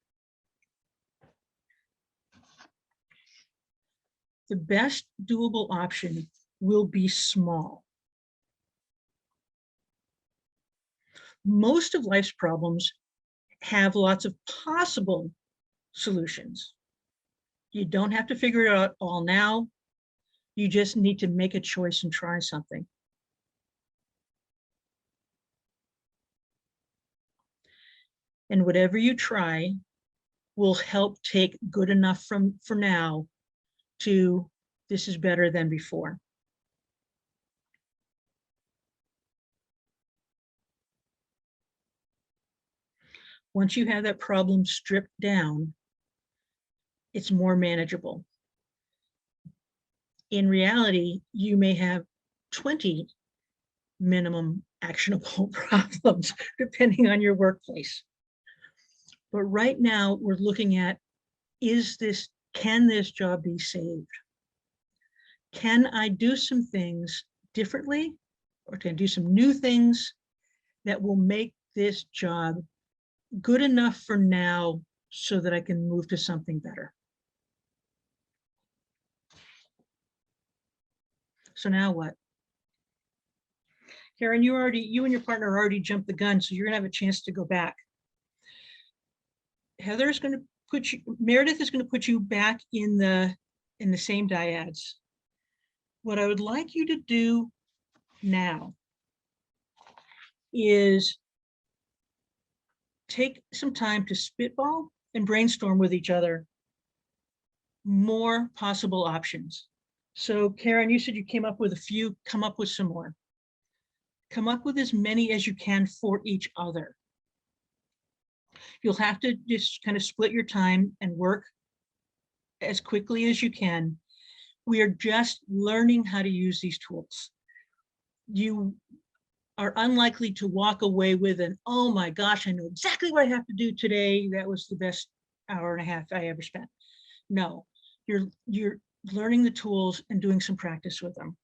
B: The best doable option will be small. Most of life's problems have lots of possible solutions. You don't have to figure it out all now. You just need to make a choice and try something. And whatever you try will help take good enough for now to this is better than before. Once you have that problem stripped down, it's more manageable. In reality, you may have 20 minimum actionable problems, depending on your workplace. But right now, we're looking at, Can this job be saved? Can I do some things differently, or can I do some new things that will make this job good enough for now so that I can move to something better? So now what? Karen, you and your partner already jumped the gun, so you're gonna have a chance to go back. Heather's gonna put you, Meredith is gonna put you back in the same dyads. What I would like you to do now is take some time to spitball and brainstorm with each other more possible options. So Karen, you said you came up with a few, come up with some more. Come up with as many as you can for each other. You'll have to just kind of split your time and work as quickly as you can. We are just learning how to use these tools. You are unlikely to walk away with an, oh my gosh, I know exactly what I have to do today. That was the best hour and a half I ever spent. No, you're learning the tools and doing some practice with them.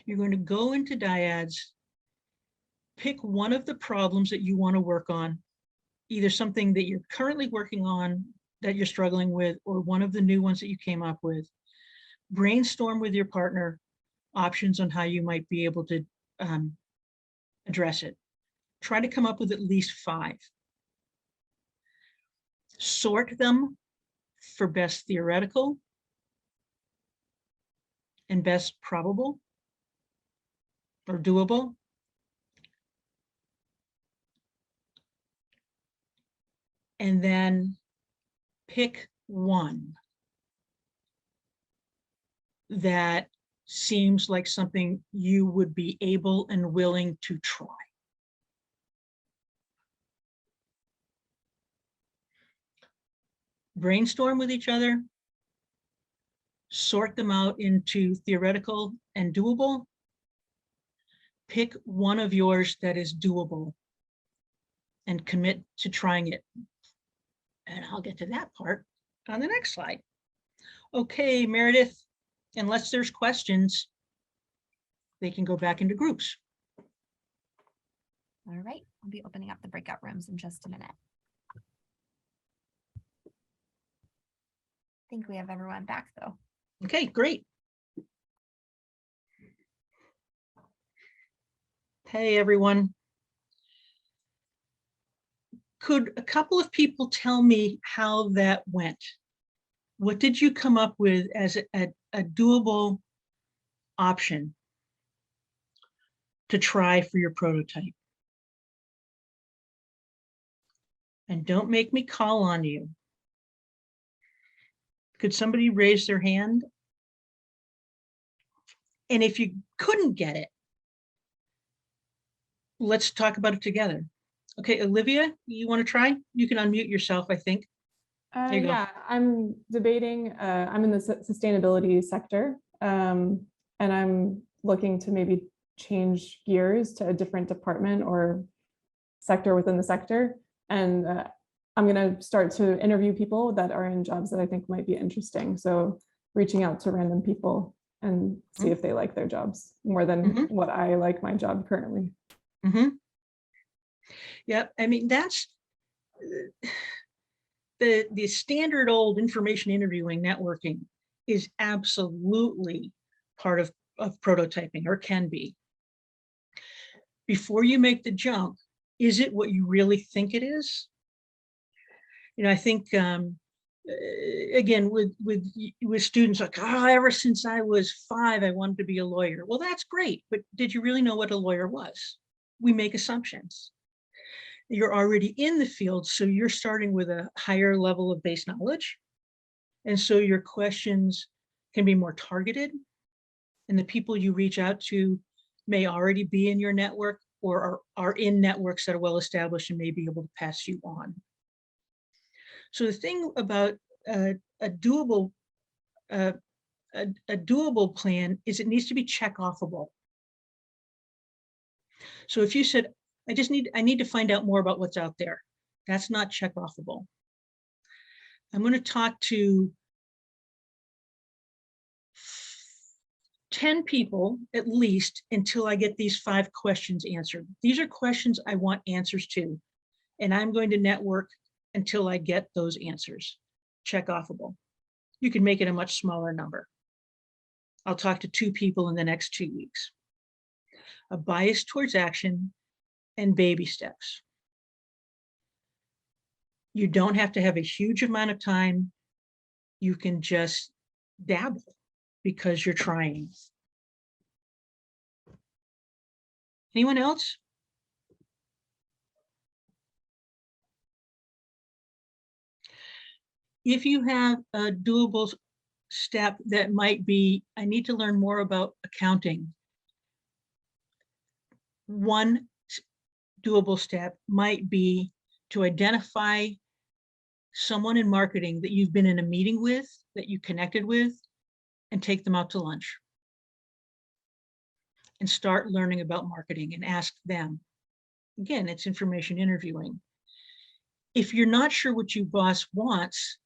B: You're going to go into dyads, pick one of the problems that you want to work on, either something that you're currently working on that you're struggling with, or one of the new ones that you came up with. Brainstorm with your partner options on how you might be able to address it. Try to come up with at least 5. Sort them for best theoretical and best probable or doable. And then pick one that seems like something you would be able and willing to try. Brainstorm with each other, sort them out into theoretical and doable. Pick one of yours that is doable and commit to trying it. And I'll get to that part on the next slide. Okay, Meredith, unless there's questions, they can go back into groups.
C: All right, I'll be opening up the breakout rooms in just a minute. I think we have everyone back though.
B: Okay, great. Hey, everyone. Could a couple of people tell me how that went? What did you come up with as a doable option to try for your prototype? And don't make me call on you. Could somebody raise their hand? And if you couldn't get it, let's talk about it together. Okay, Olivia, you want to try? You can unmute yourself, I think. There you go.
E: Yeah, I'm debating, I'm in the sustainability sector, and I'm looking to maybe change gears to a different department or sector within the sector. And I'm going to start to interview people that are in jobs that I think might be interesting. So reaching out to random people and see if they like their jobs more than what I like my job currently.
B: Yeah, I mean, that's the standard old information interviewing networking is absolutely part of prototyping, or can be. Before you make the jump, is it what you really think it is? You know, I think again with students like, oh, ever since I was 5, I wanted to be a lawyer. Well, that's great, but did you really know what a lawyer was? We make assumptions. You're already in the field, so you're starting with a higher level of base knowledge. And so your questions can be more targeted, and the people you reach out to may already be in your network or are in networks that are well established and may be able to pass you on. So the thing about a doable plan is it needs to be check-offable. So if you said, I need to find out more about what's out there, that's not check-offable. I'm going to talk to 10 people at least until I get these 5 questions answered. These are questions I want answers to, and I'm going to network until I get those answers. Check offable. You can make it a much smaller number. I'll talk to 2 people in the next 2 weeks. A bias towards action and baby steps. You don't have to have a huge amount of time. You can just dabble because you're trying. Anyone else? If you have a doable step that might be, I need to learn more about accounting. One doable step might be to identify someone in marketing that you've been in a meeting with, that you connected with, and take them out to lunch. And start learning about marketing and ask them. Again, it's information interviewing. If you're not sure what your boss wants,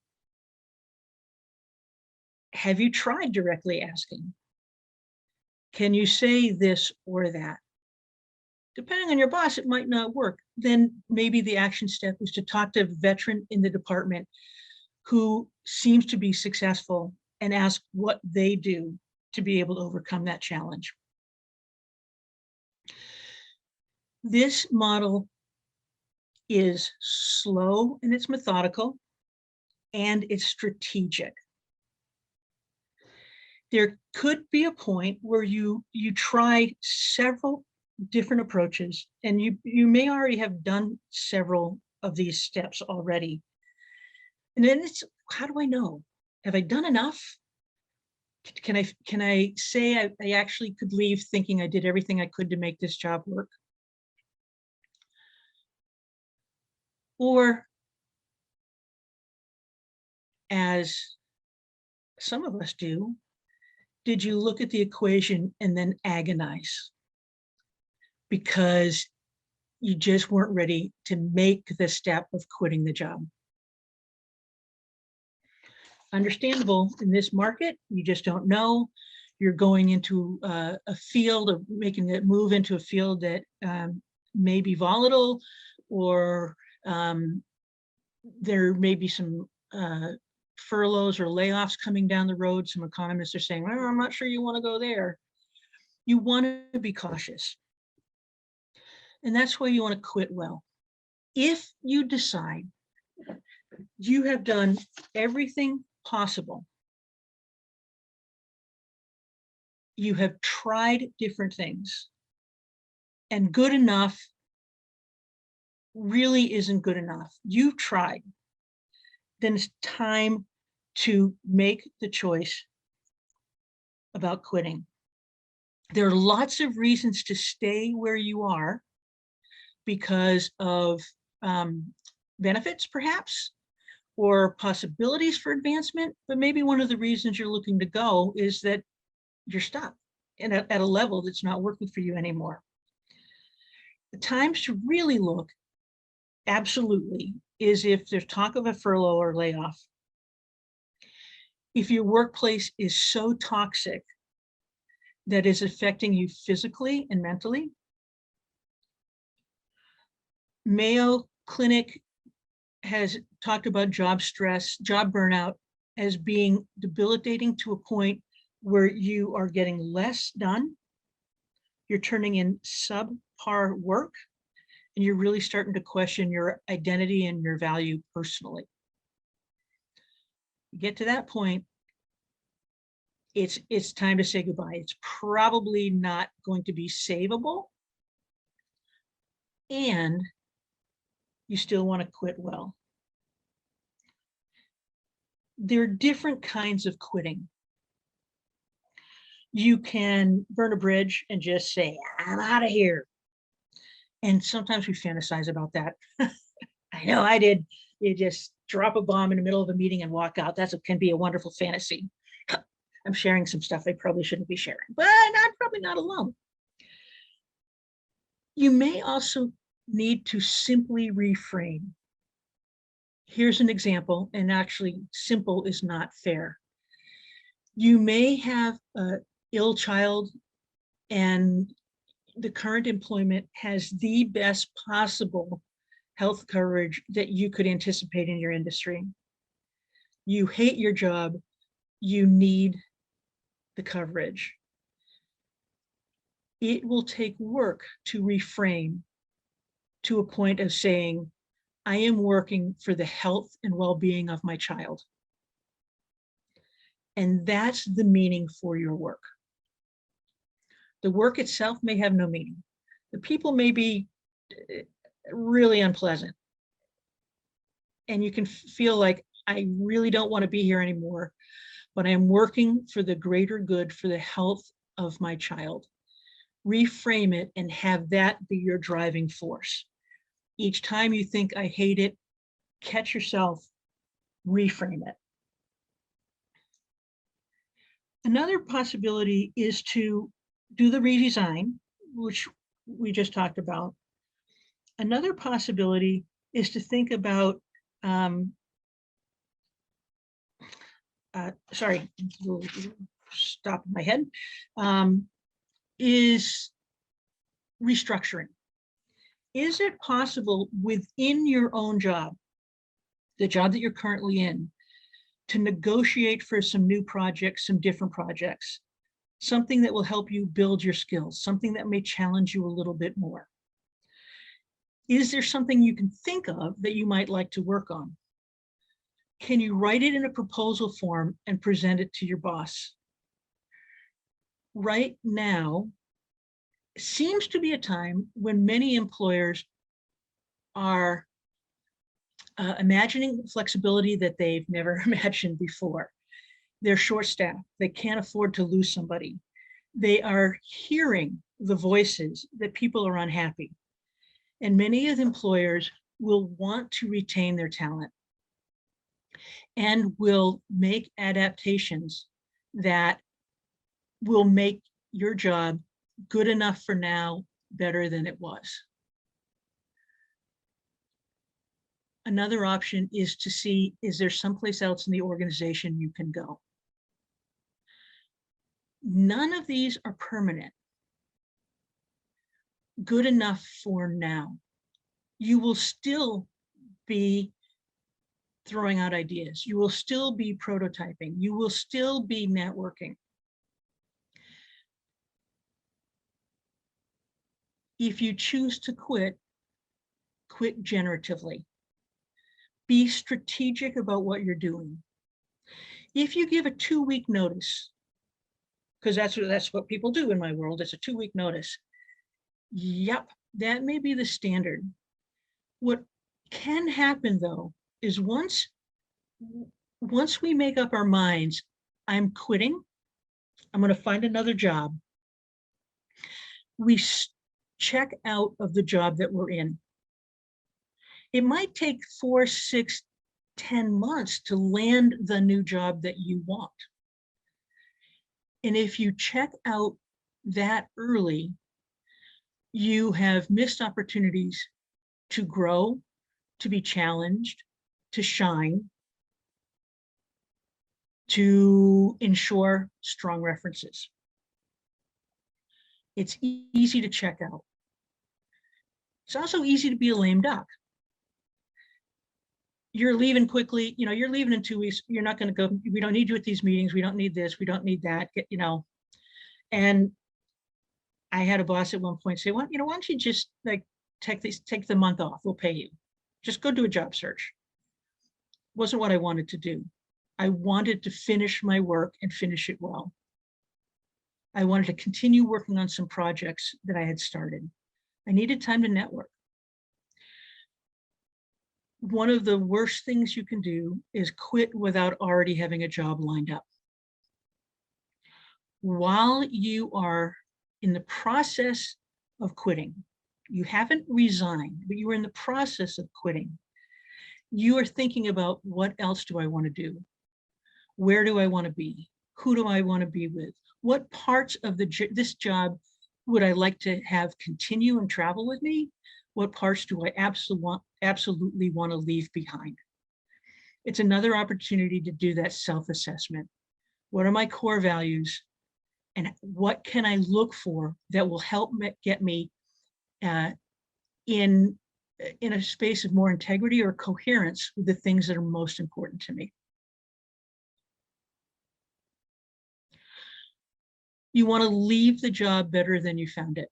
B: have you tried directly asking? Can you say this or that? Depending on your boss, it might not work. Then maybe the action step is to talk to a veteran in the department who seems to be successful and ask what they do to be able to overcome that challenge. This model is slow and it's methodical and it's strategic. There could be a point where you try several different approaches, and you may already have done several of these steps already. And then it's, how do I know? Have I done enough? Can I say I actually could leave thinking I did everything I could to make this job work? Or, as some of us do, did you look at the equation and then agonize because you just weren't ready to make the step of quitting the job? Understandable. In this market, you just don't know. You're going into a field of making it move into a field that may be volatile, or there may be some furloughs or layoffs coming down the road. Some economists are saying, well, I'm not sure you want to go there. You want to be cautious. And that's why you want to quit well. If you decide you have done everything possible, you have tried different things, and good enough really isn't good enough, you've tried, then it's time to make the choice about quitting. There are lots of reasons to stay where you are because of benefits, perhaps, or possibilities for advancement. But maybe one of the reasons you're looking to go is that you're stuck at a level that's not working for you anymore. The times to really look, absolutely, is if there's talk of a furlough or layoff. If your workplace is so toxic that is affecting you physically and mentally. Mayo Clinic has talked about job stress, job burnout as being debilitating to a point where you are getting less done. You're turning in subpar work, and you're really starting to question your identity and your value personally. You get to that point, it's time to say goodbye. It's probably not going to be savable, and you still want to quit well. There are different kinds of quitting. You can burn a bridge and just say, I'm out of here. And sometimes we fantasize about that. I know I did. You just drop a bomb in the middle of a meeting and walk out. That can be a wonderful fantasy. I'm sharing some stuff I probably shouldn't be sharing, but I'm probably not alone. You may also need to simply reframe. Here's an example, and actually simple is not fair. You may have an ill child and the current employment has the best possible health coverage that you could anticipate in your industry. You hate your job, you need the coverage. It will take work to reframe to a point of saying, I am working for the health and well-being of my child. And that's the meaning for your work. The work itself may have no meaning. The people may be really unpleasant. And you can feel like, I really don't want to be here anymore, but I'm working for the greater good, for the health of my child. Reframe it and have that be your driving force. Each time you think, I hate it, catch yourself, reframe it. Another possibility is to do the redesign, which we just talked about. Another possibility is to think about, sorry, stop in my head, is restructuring. Is it possible within your own job, the job that you're currently in, to negotiate for some new projects, some different projects, something that will help you build your skills, something that may challenge you a little bit more? Is there something you can think of that you might like to work on? Can you write it in a proposal form and present it to your boss? Right now seems to be a time when many employers are imagining flexibility that they've never imagined before. They're short-staffed. They can't afford to lose somebody. They are hearing the voices that people are unhappy. And many of the employers will want to retain their talent and will make adaptations that will make your job good enough for now, better than it was. Another option is to see, is there someplace else in the organization you can go? None of these are permanent. Good enough for now. You will still be throwing out ideas. You will still be prototyping. You will still be networking. If you choose to quit, quit generatively. Be strategic about what you're doing. If you give a 2-week notice, because that's what people do in my world, it's a 2-week notice. Yep, that may be the standard. What can happen though is once we make up our minds, I'm quitting, I'm going to find another job, we check out of the job that we're in. It might take 4, 6, 10 months to land the new job that you want. And if you check out that early, you have missed opportunities to grow, to be challenged, to shine, to ensure strong references. It's easy to check out. It's also easy to be a lame duck. You're leaving quickly, you're leaving in 2 weeks, you're not going to go, we don't need you at these meetings, we don't need this, we don't need that, And I had a boss at one point say, well, why don't you just take the month off, we'll pay you. Just go do a job search. Wasn't what I wanted to do. I wanted to finish my work and finish it well. I wanted to continue working on some projects that I had started. I needed time to network. One of the worst things you can do is quit without already having a job lined up. While you are in the process of quitting, you haven't resigned, but you are in the process of quitting. You are thinking about, what else do I want to do? Where do I want to be? Who do I want to be with? What parts of this job would I like to have continue and travel with me? What parts do I absolutely want to leave behind? It's another opportunity to do that self-assessment. What are my core values? And what can I look for that will help get me in a space of more integrity or coherence with the things that are most important to me? You want to leave the job better than you found it.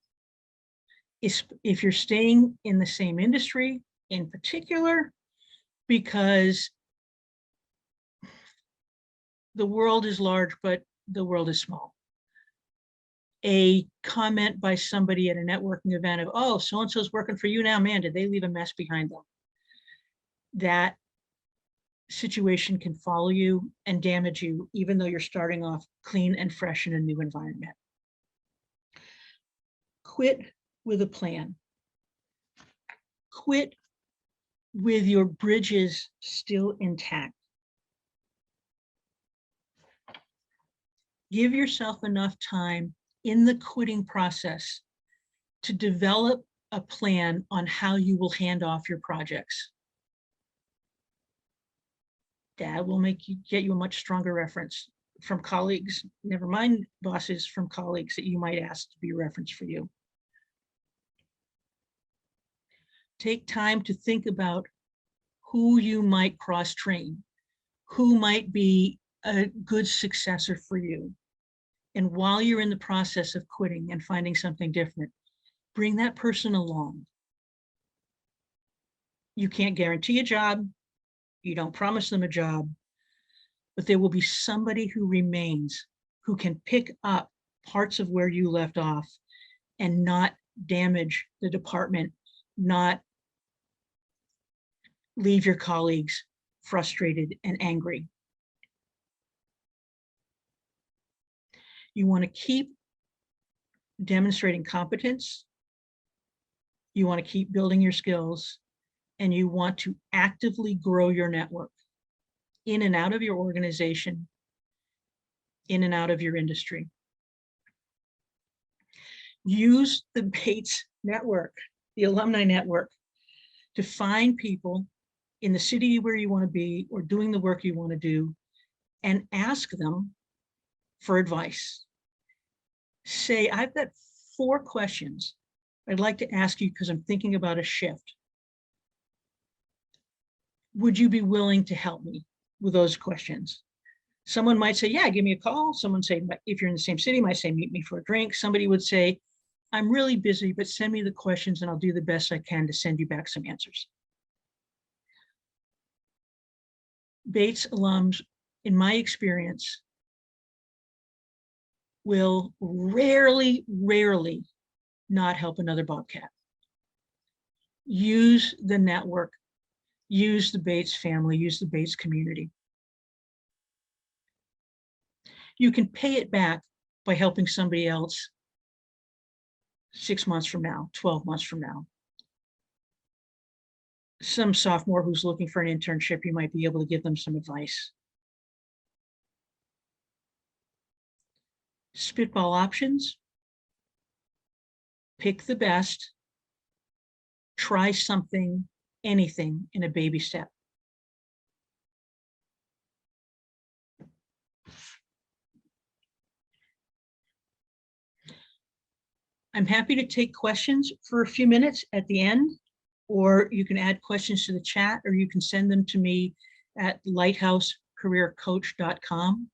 B: If you're staying in the same industry in particular, because the world is large, but the world is small. A comment by somebody at a networking event of, oh, so-and-so's working for you now, man, did they leave a mess behind them? That situation can follow you and damage you, even though you're starting off clean and fresh in a new environment. Quit with a plan. Quit with your bridges still intact. Give yourself enough time in the quitting process to develop a plan on how you will hand off your projects. That will get you a much stronger reference from colleagues, never mind bosses, from colleagues that you might ask to be a reference for you. Take time to think about who you might cross-train, who might be a good successor for you. And while you're in the process of quitting and finding something different, bring that person along. You can't guarantee a job. You don't promise them a job, but there will be somebody who remains, who can pick up parts of where you left off and not damage the department, not leave your colleagues frustrated and angry. You want to keep demonstrating competence. You want to keep building your skills, and you want to actively grow your network in and out of your organization, in and out of your industry. Use the Bates network, the alumni network, to find people in the city where you want to be or doing the work you want to do, and ask them for advice. Say, I've got 4 questions I'd like to ask you because I'm thinking about a shift. Would you be willing to help me with those questions? Someone might say, yeah, give me a call. Someone say, if you're in the same city, might say, meet me for a drink. Somebody would say, I'm really busy, but send me the questions and I'll do the best I can to send you back some answers. Bates alums, in my experience, will rarely not help another Bobcat. Use the network, use the Bates family, use the Bates community. You can pay it back by helping somebody else 6 months from now, 12 months from now. Some sophomore who's looking for an internship, you might be able to give them some advice. Spitball options. Pick the best. Try something, anything in a baby step. I'm happy to take questions for a few minutes at the end, or you can add questions to the chat, or you can send them to me at lighthousecareercoach.com.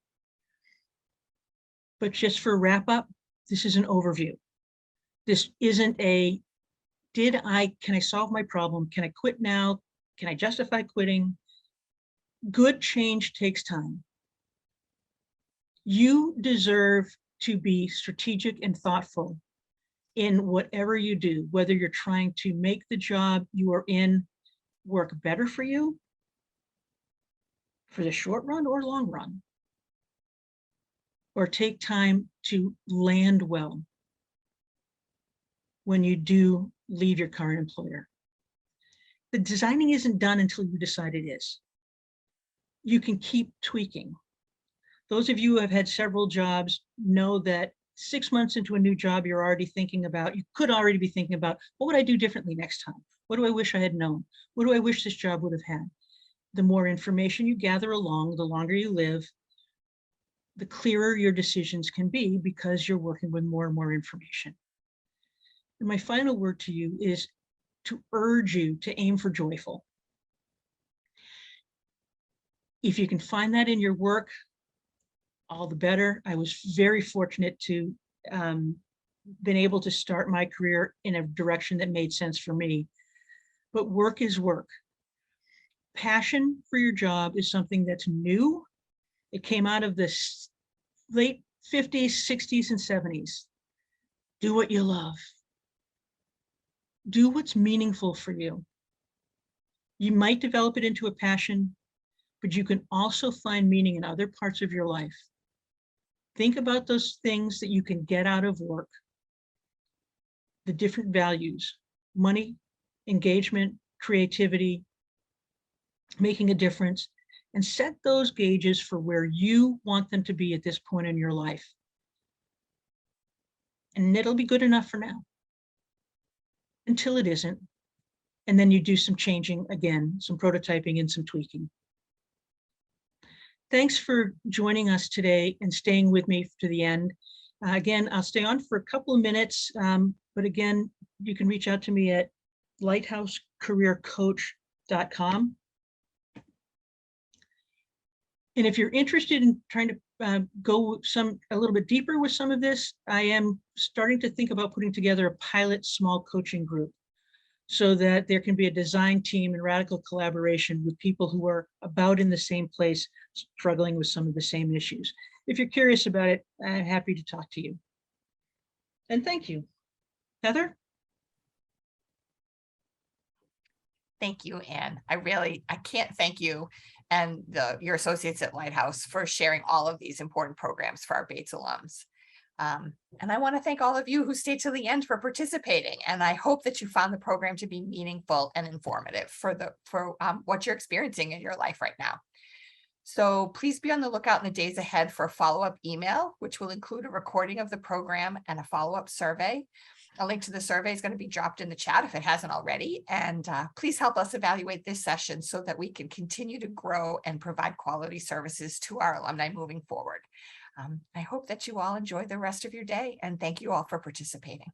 B: But just for a wrap up, this is an overview. This isn't a, can I solve my problem? Can I quit now? Can I justify quitting? Good change takes time. You deserve to be strategic and thoughtful in whatever you do, whether you're trying to make the job you are in work better for you for the short run or long run, or take time to land well when you do leave your current employer. The designing isn't done until you decide it is. You can keep tweaking. Those of you who have had several jobs know that 6 months into a new job, you're already thinking about, you could already be thinking about, what would I do differently next time? What do I wish I had known? What do I wish this job would have had? the more information you gather along, the longer you live, the clearer your decisions can be because you're working with more and more information. And my final word to you is to urge you to aim for joyful. If you can find that in your work, all the better. I was very fortunate to been able to start my career in a direction that made sense for me. But work is work. Passion for your job is something that's new. It came out of the late 50s, 60s, and 70s. Do what you love. Do what's meaningful for you. You might develop it into a passion, but you can also find meaning in other parts of your life. Think about those things that you can get out of work, the different values, money, engagement, creativity, making a difference, and set those gauges for where you want them to be at this point in your life. And it'll be good enough for now, until it isn't. And then you do some changing again, some prototyping and some tweaking. Thanks for joining us today and staying with me to the end. Again, I'll stay on for a couple of minutes, but again, you can reach out to me at lighthousecareercoach.com. And if you're interested in trying to go a little bit deeper with some of this, I am starting to think about putting together a pilot small coaching group so that there can be a design team and radical collaboration with people who are about in the same place, struggling with some of the same issues. If you're curious about it, I'm happy to talk to you. And thank you. Heather?
A: Thank you, Anne. I can't thank you and your associates at Lighthouse for sharing all of these important programs for our Bates alums. And I want to thank all of you who stayed till the end for participating. And I hope that you found the program to be meaningful and informative for what you're experiencing in your life right now. So please be on the lookout in the days ahead for a follow-up email, which will include a recording of the program and a follow-up survey. A link to the survey is going to be dropped in the chat if it hasn't already. And please help us evaluate this session so that we can continue to grow and provide quality services to our alumni moving forward. I hope that you all enjoy the rest of your day, and thank you all for participating.